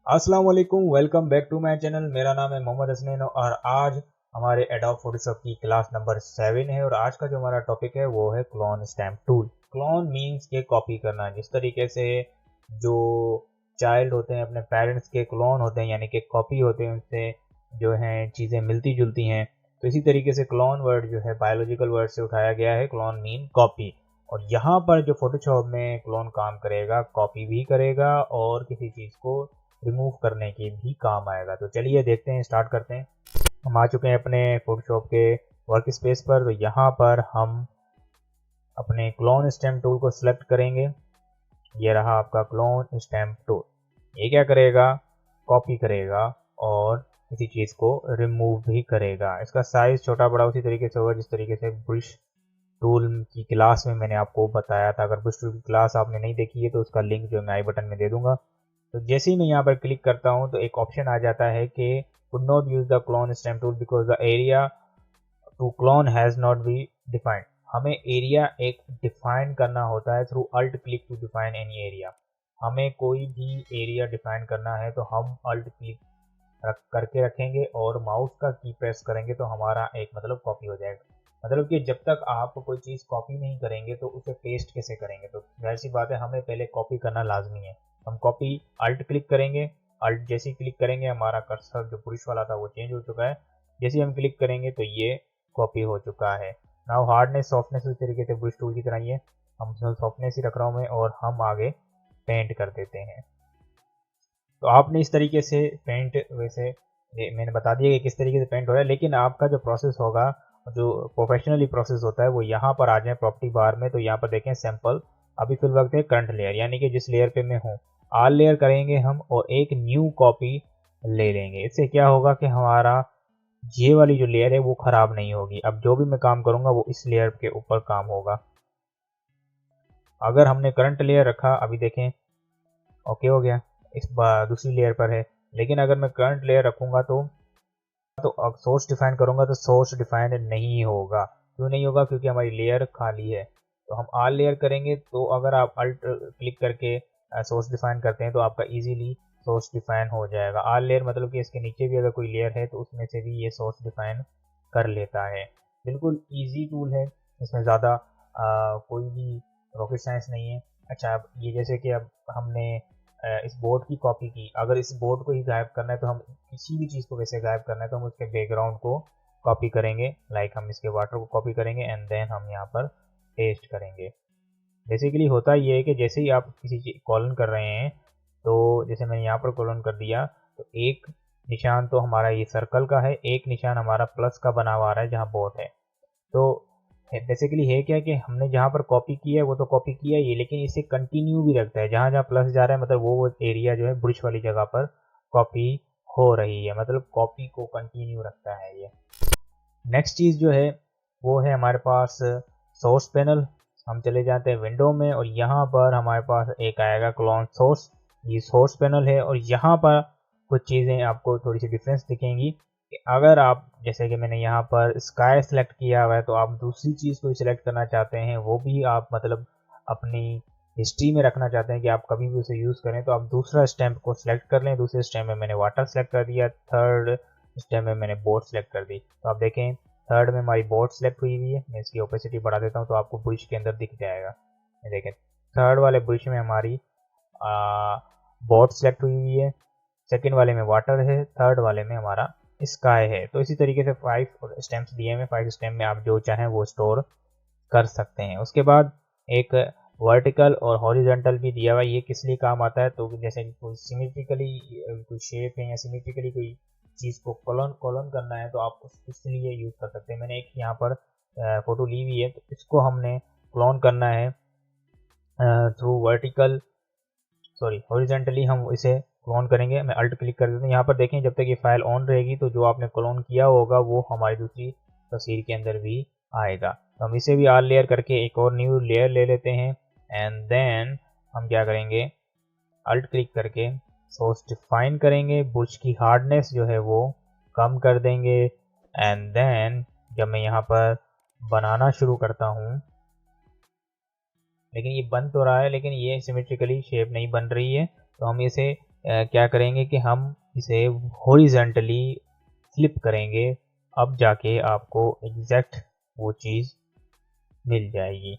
अस्सलाम वालेकुम, welcome back to my channel. मेरा नाम है मोहम्मद हसनैन और आज हमारे एडोब फोटोशॉप की क्लास नंबर 7 है और आज का जो हमारा टॉपिक है वो है clone stamp tool. Clone means के कॉपी करना। जिस तरीके से जो चाइल्ड होते हैं अपने पेरेंट्स के क्लोन होते हैं यानी कि कॉपी होते हैं, उनसे जो हैं चीज़ें मिलती जुलती हैं। तो इसी तरीके से क्लोन वर्ड जो है बायोलॉजिकल वर्ड से उठाया गया है। Clone mean copy. और यहाँ पर जो फोटोशॉप में क्लोन काम करेगा, कॉपी भी करेगा और किसी चीज़ को रिमूव करने के भी काम आएगा। तो चलिए देखते हैं, स्टार्ट करते हैं। हम आ चुके हैं अपने फोटोशॉप के वर्क स्पेस पर। तो यहाँ पर हम अपने क्लोन स्टैम्प टूल को सिलेक्ट करेंगे। ये रहा आपका क्लोन स्टैम्प टूल। ये क्या करेगा? कॉपी करेगा और किसी चीज़ को रिमूव भी करेगा। इसका साइज़ छोटा बड़ा उसी तरीके से होगा जिस तरीके से ब्रश टूल की क्लास में मैंने आपको बताया था। अगर ब्रश टूल की क्लास आपने नहीं देखी है तो उसका लिंक जो मैं आई बटन में दे दूंगा। तो जैसे ही मैं यहाँ पर क्लिक करता हूँ तो एक ऑप्शन आ जाता है कि could not use the clone stamp tool because the area to clone has not be defined. हमें एरिया एक डिफाइन करना होता है through alt click to define any area. हमें कोई भी एरिया डिफाइन करना है तो हम अल्ट क्लिक करके रखेंगे और माउस का की प्रेस करेंगे तो हमारा एक मतलब कॉपी हो जाएगा। मतलब कि जब तक आप कोई चीज़ कॉपी नहीं करेंगे तो उसे पेस्ट कैसे करेंगे? तो जाहिर सी बात है, हमें पहले कॉपी करना लाजमी है। हम कॉपी अल्ट क्लिक करेंगे। अल्ट जैसे ही क्लिक करेंगे हमारा कर्सर जो पुश वाला था वो चेंज हो चुका है। जैसे ही हम क्लिक करेंगे तो ये कॉपी हो चुका है। नाउ हार्डनेस सॉफ्टनेस उस तरीके से ब्रश टूल की तरह ही है। हम सॉफ्टनेस ही रख रहा हूँ मैं और हम आगे पेंट कर देते हैं। तो आपने इस तरीके से पेंट, वैसे मैंने बता दिया कि किस तरीके से पेंट हो रहा है, लेकिन आपका जो प्रोसेस होगा, जो प्रोफेशनली प्रोसेस होता है, वो यहाँ पर आ जाए प्रॉपर्टी बार में। तो यहाँ पर देखें सैंपल। अभी फिल वक्त है करंट लेयर यानी कि जिस लेयर पे मैं हूँ। आल लेयर करेंगे हम और एक न्यू कॉपी ले लेंगे। इससे क्या होगा कि हमारा ये वाली जो लेयर है वो ख़राब नहीं होगी। अब जो भी मैं काम करूँगा वो इस लेयर के ऊपर काम होगा। अगर हमने करंट लेयर रखा, अभी देखें ओके हो गया, इस बार दूसरी लेयर पर है। लेकिन अगर मैं करंट लेयर रखूँगा तो अब सोर्स डिफाइन करूँगा तो सोर्स डिफाइन नहीं होगा। क्यों नहीं होगा? क्योंकि हमारी लेयर खाली है। तो हम आल लेयर करेंगे तो अगर आप अल्ट क्लिक करके सोर्स डिफाइन करते हैं तो आपका इजीली सोर्स डिफाइन हो जाएगा। आल लेयर मतलब कि इसके नीचे भी अगर कोई लेयर है तो उसमें से भी ये सोर्स डिफाइन कर लेता है। बिल्कुल ईजी टूल है, इसमें ज़्यादा कोई भी रॉकेट साइंस नहीं है। अच्छा, अब ये जैसे कि अब हमने इस बोर्ड की कॉपी की, अगर इस बोर्ड को ही गायब करना है तो हम किसी भी चीज़ को वैसे गायब करना है तो हम उसके बैकग्राउंड को कॉपी करेंगे। लाइक हम इसके वाटर को कॉपी करेंगे एंड देन हम यहाँ पर पेस्ट करेंगे। बेसिकली होता ये है कि जैसे ही आप किसी चीज कॉलन कर रहे हैं, तो जैसे मैंने यहाँ पर कॉलन कर दिया तो एक निशान तो हमारा ये सर्कल का है, एक निशान हमारा प्लस का बना हुआ आ रहा है जहाँ बोट है। तो बेसिकली है क्या कि हमने जहाँ पर कॉपी किया है वो तो कॉपी किया ही है, लेकिन इसे कंटिन्यू भी रखता है। जहाँ जहाँ प्लस जा रहा है मतलब वो एरिया जो है ब्रश वाली जगह पर कॉपी हो रही है, मतलब कॉपी को कंटिन्यू रखता है ये। नेक्स्ट चीज़ जो है वो है हमारे पास सोर्स पैनल। हम चले जाते हैं विंडो में और यहाँ पर हमारे पास एक आएगा क्लोन सोर्स। ये सोर्स पैनल है और यहाँ पर कुछ चीज़ें आपको थोड़ी सी डिफरेंस दिखेंगी कि अगर आप, जैसे कि मैंने यहाँ पर स्काई सेलेक्ट किया हुआ है, तो आप दूसरी चीज़ को सिलेक्ट करना चाहते हैं, वो भी आप मतलब अपनी हिस्ट्री में रखना चाहते हैं कि आप कभी भी उसे यूज़ करें, तो आप दूसरा स्टैम्प को सिलेक्ट कर लें। दूसरे स्टैम्प में मैंने वाटर सेलेक्ट कर दिया, थर्ड स्टैम्प में मैंने बोट सेलेक्ट कर दी। तो आप देखें थर्ड में हमारी बोट सेलेक्ट हुई हुई है। मैं इसकी ओपेसिटी बढ़ा देता हूँ तो आपको ब्रश के अंदर दिख जाएगा। ये देखें थर्ड वाले ब्रश में हमारी बोट सेलेक्ट हुई हुई है, सेकेंड वाले में वाटर है, थर्ड वाले में हमारा स्काई है। तो इसी तरीके से 5 स्टैम्प्स दिए हैं। 5 स्टैम्प में आप जो चाहें वो स्टोर कर सकते हैं। उसके बाद एक वर्टिकल और हॉरिजॉन्टल भी दिया हुआ है। ये किस लिए काम आता है? तो जैसे कोई सिमेट्रिकली कोई शेप है या सिमेट्रिकली कोई चीज़ को कॉलन कॉलन करना है तो आप इसलिए यूज़ कर सकते हैं। मैंने एक यहाँ पर फ़ोटो ली हुई है, तो इसको हमने क्लोन करना है थ्रू वर्टिकल, सॉरी हॉरिजॉन्टली हम इसे क्लोन करेंगे। मैं अल्ट क्लिक कर देता हूँ। यहाँ पर देखें जब तक ये फाइल ऑन रहेगी तो जो आपने क्लोन किया होगा वो हमारी दूसरी तस्वीर के अंदर भी आएगा। तो हम इसे भी आल लेयर करके एक और न्यू लेयर ले लेते हैं एंड देन हम क्या करेंगे, अल्ट क्लिक करके सोर्स डिफाइन करेंगे। ब्रश की हार्डनेस जो है वो कम कर देंगे एंड देन जब मैं यहाँ पर बनाना शुरू करता हूँ, लेकिन ये बन तो रहा है लेकिन ये सिमेट्रिकली शेप नहीं बन रही है, तो हम इसे क्या करेंगे कि हम इसे हॉरिजेंटली फ्लिप करेंगे, अब जाके आपको एग्जैक्ट वो चीज़ मिल जाएगी।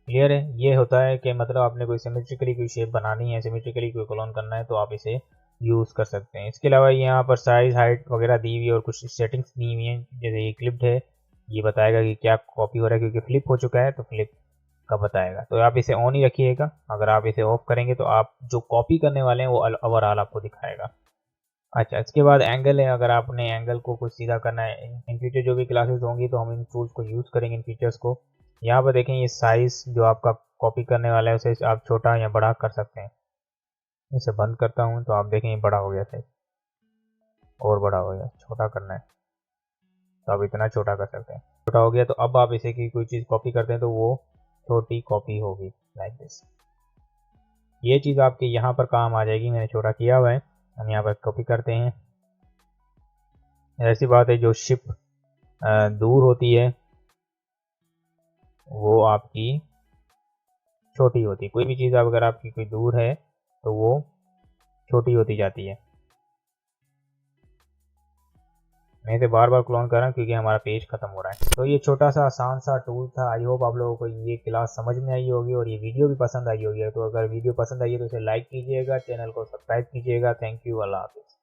क्लियर है? ये होता है कि मतलब आपने कोई सिमेट्रिकली कोई शेप बनानी है, सिमेट्रिकली कोई क्लोन करना है, तो आप इसे यूज़ कर सकते हैं। इसके अलावा यहाँ पर साइज, हाइट वगैरह दी हुई है और कुछ सेटिंग्स दी हुई हैं। जैसे ये क्लिप्ड है, ये बताएगा कि क्या कॉपी हो रहा है, क्योंकि फ्लिप हो चुका है तो फ्लिप का बताएगा। तो आप इसे ऑन ही रखिएगा, अगर आप इसे ऑफ करेंगे तो आप जो कॉपी करने वाले हैं वो ओवरऑल आपको दिखाएगा। अच्छा, इसके बाद एंगल है। अगर आपने एंगल को कुछ सीधा करना है, इन फ्यूचर जो भी क्लासेस होंगी तो हम इन टूल्स को यूज़ करेंगे, इन फीचर्स को। यहाँ पर देखें, ये साइज़ जो आपका कॉपी करने वाला है उसे आप छोटा या बड़ा कर सकते हैं। इसे बंद करता हूँ तो आप देखें ये बड़ा हो गया साइज, और बड़ा हो गया। छोटा करना है तो आप इतना छोटा कर सकते हैं। छोटा हो गया तो अब आप इसे की कोई चीज़ कॉपी करते हैं तो वो छोटी कॉपी होगी, लाइक दिस। ये चीज़ आपके यहाँ पर काम आ जाएगी। मैंने छोटा किया हुआ है, हम यहाँ पर कॉपी करते हैं। ऐसी बात है, जो शिप दूर होती है वो आपकी छोटी होती है। कोई भी चीज़ अगर आपकी कोई दूर है तो वो छोटी होती जाती है। मैं इसे बार बार क्लोन कर रहा हूँ क्योंकि हमारा पेज खत्म हो रहा है। तो ये छोटा सा आसान सा टूल था। आई होप आप लोगों को ये क्लास समझ में आई होगी और ये वीडियो भी पसंद आई होगी। तो अगर वीडियो पसंद आई है तो इसे लाइक कीजिएगा, चैनल को सब्सक्राइब कीजिएगा। थैंक यू, अल्लाह हाफिज़।